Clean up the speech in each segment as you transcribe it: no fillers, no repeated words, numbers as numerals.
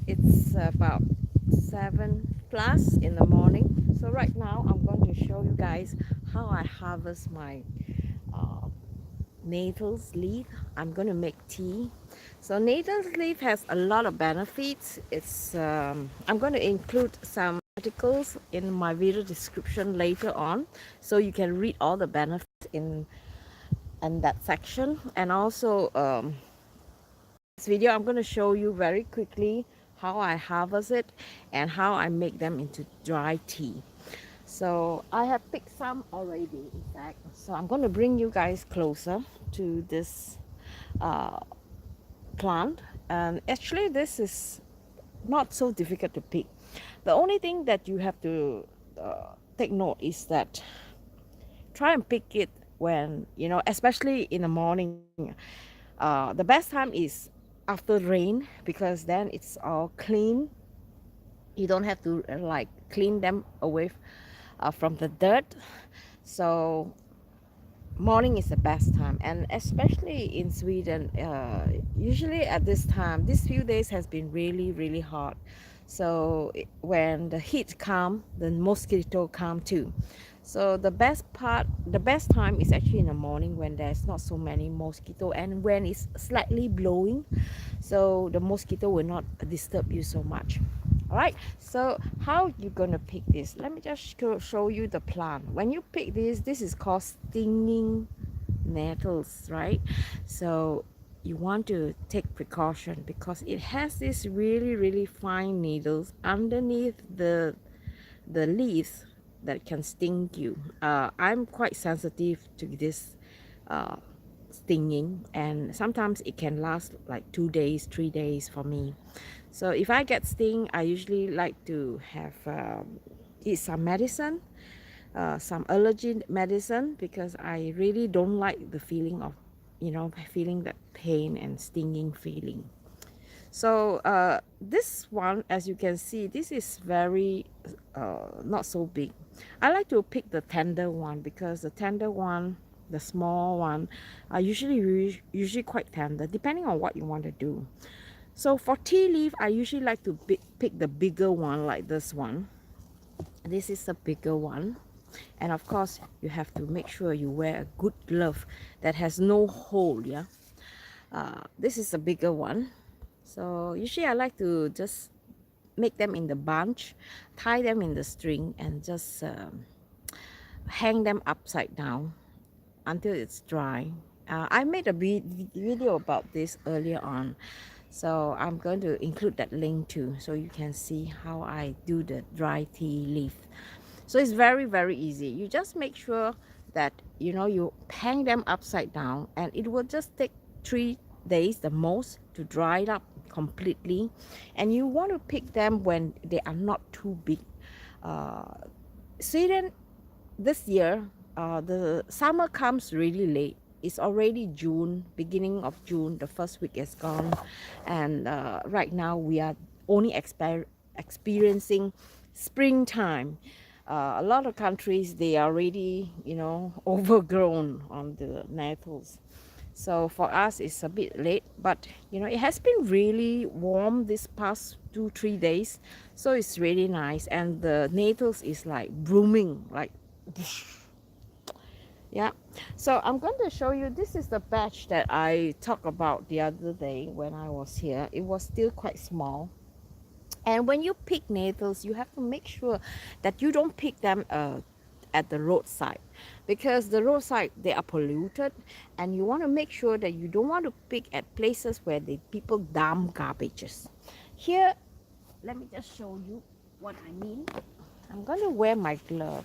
It's about 7 plus in the morning. So right now I'm going to show you guys how I harvest my uh, nettles leaf. I'm going to make tea. So nettles leaf has a lot of benefits. I'm going to include some articles in my video description later on, so you can read all the benefits in that section. And also this video I'm going to show you very quickly how I harvest it and how I make them into dry tea. So I have picked some already, in fact. So I'm going to bring you guys closer to this uh, plant. And actually this is not so difficult to pick. The only thing that you have to take note is that try and pick it when, especially in the morning. The best time is after rain, because then it's all clean. You don't have to like clean them away from the dirt. So morning is the best time, and especially in Sweden, usually at this time, these few days has been really hot. So when the heat come, the mosquito come too. So the best time is actually in the morning, when there's not so many mosquito and when it's slightly blowing, so the mosquito will not disturb you so much. All right, so how you gonna pick this? Let me just show you the plant. When you pick this is called stinging nettles, right? So you want to take precaution, because it has this really fine needles underneath the leaves that can sting you. I'm quite sensitive to this uh, stinging, and sometimes it can last like 2 days, 3 days for me. So if I get sting, I usually like to have eat some medicine, some allergy medicine, because I really don't like the feeling of, feeling that pain and stinging feeling. So this one, as you can see, this is very not so big. I like to pick the tender one, because the tender one, the small one, are usually quite tender, depending on what you want to do. So for tea leaf, I usually like to pick the bigger one, like this one. This is a bigger one. And of course, you have to make sure you wear a good glove that has no hole, yeah. This is a bigger one. So usually I like to just make them in the bunch, tie them in the string, and just hang them upside down until it's dry. I made a video about this earlier on, so I'm going to include that link too, so you can see how I do the dry tea leaf. So it's very easy. You just make sure that you hang them upside down, and it will just take 3 days the most to dry it up completely. And you want to pick them when they are not too big. uh, Sweden this year, the summer comes really late. It's already June, beginning of June. The first week is gone, and right now we are only experiencing springtime. A lot of countries, they are already, overgrown on the nettles. So for us, it's a bit late, but it has been really warm this past 2 3 days, so it's really nice, and the nettles is like blooming, like yeah. So I'm going to show you, this is the batch that I talked about the other day when I was here. It was still quite small. And when you pick nettles, you have to make sure that you don't pick them at the roadside, because the roadside, they are polluted, and you want to make sure that you don't want to pick at places where the people dump garbages. Here, let me just show you what I mean. I'm going to wear my glove,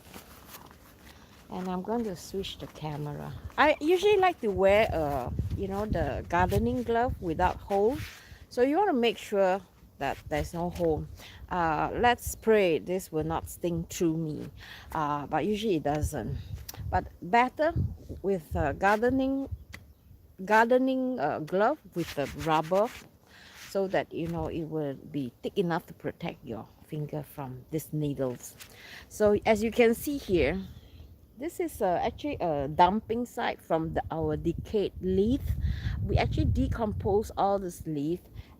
and I'm going to switch the camera. I usually like to wear the gardening glove without hole. So you want to make sure that there's no hole. Let's pray this will not sting through me, but usually it doesn't. But better with gardening glove with the rubber, so that it will be thick enough to protect your finger from these needles. So as you can see here, this is actually a dumping site from our decayed leaf. We actually decompose all this leaf,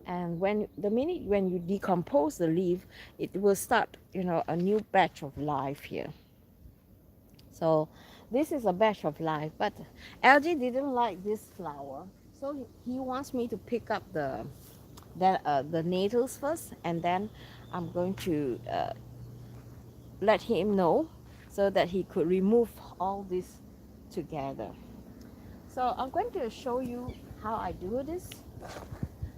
And when the minute when you decompose the leaf, it will start, you know, a new batch of life here. So this is a batch of life, but LG didn't like this flower, so he wants me to pick up the nettles first, and then I'm going to let him know so that he could remove all this together. So I'm going to show you how I do this.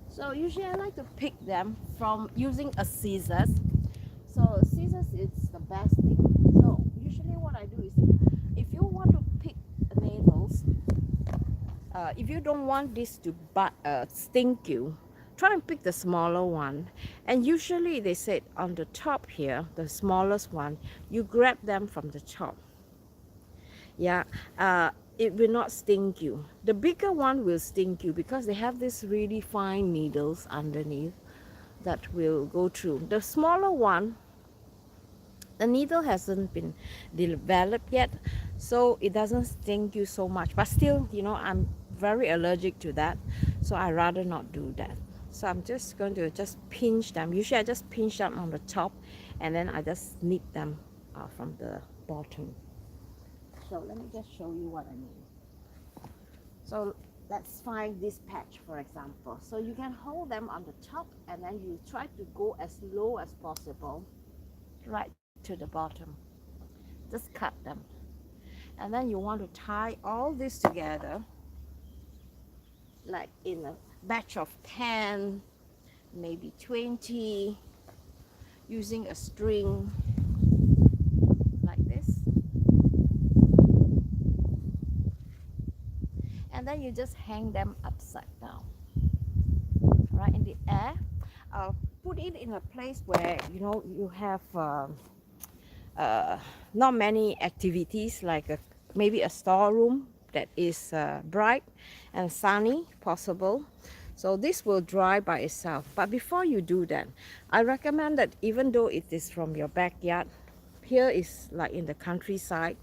So usually I like to pick them from using a scissors. So scissors is the best thing. So usually what I do is, if you want to pick nettles, if you don't want this to stink you, try and pick the smaller one. And usually they said on the top here, the smallest one, you grab them from the top. Yeah, it will not sting you. The bigger one will sting you because they have these really fine needles underneath that will go through. The smaller one, the needle hasn't been developed yet, so it doesn't sting you so much. But still, you know, I'm very allergic to that, so I rather not do that. So I'm just going to just pinch them. Usually I just pinch them on the top, and then I just snip them from the bottom. So let me just show you what I mean. So let's find this patch, for example. So you can hold them on the top, and then you try to go as low as possible, right to the bottom. Just cut them. And then you want to tie all this together, like in a batch of 10, maybe 20, using a string like this. And then you just hang them upside down, right in the air. Put it in a place where, you know, you have not many activities, like maybe a storeroom that is bright and sunny possible. So this will dry by itself. But before you do that, I recommend that even though it is from your backyard, here is like in the countryside,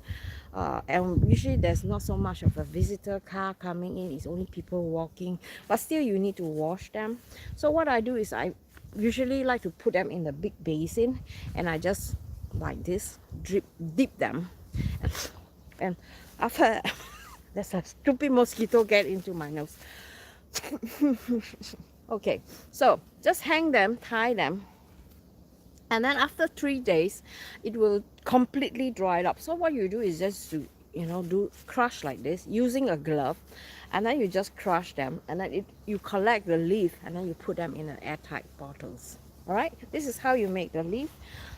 and usually there's not so much of a visitor car coming in, it's only people walking, but still you need to wash them. So what I do is I usually like to put them in the big basin, and I just like this dip them, and after there's a stupid mosquito get into my nose. Okay, so just hang them, tie them, and then after 3 days it will completely dry up. So what you do is just to, you know, do crush like this using a glove, and then you just crush them, and then you collect the leaf, and then you put them in an airtight bottles. All right, this is how you make the leaf.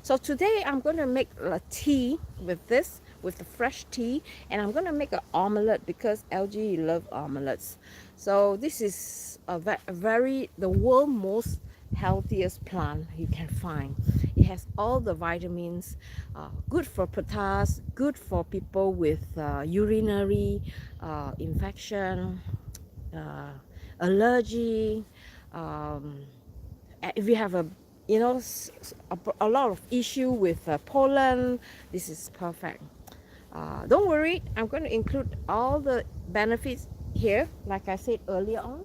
So today I'm going to make a tea with this, with the fresh tea, and I'm going to make an omelette because LG love omelettes. So this is the world most healthiest plant you can find. It has all the vitamins, good for potassium, good for people with urinary infection, allergy. If you have a, you know, a lot of issue with pollen, this is perfect. Don't worry, I'm going to include all the benefits here, like I said earlier on.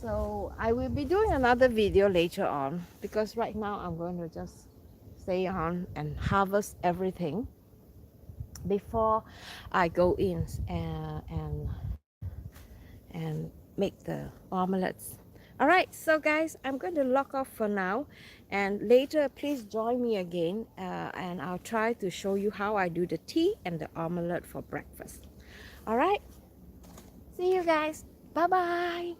So I will be doing another video later on, because right now I'm going to just stay on and harvest everything before I go in and make the omelets. All right, so guys, I'm going to log off for now, and later please join me again, and I'll try to show you how I do the tea and the omelette for breakfast. All right, see you guys. Bye bye.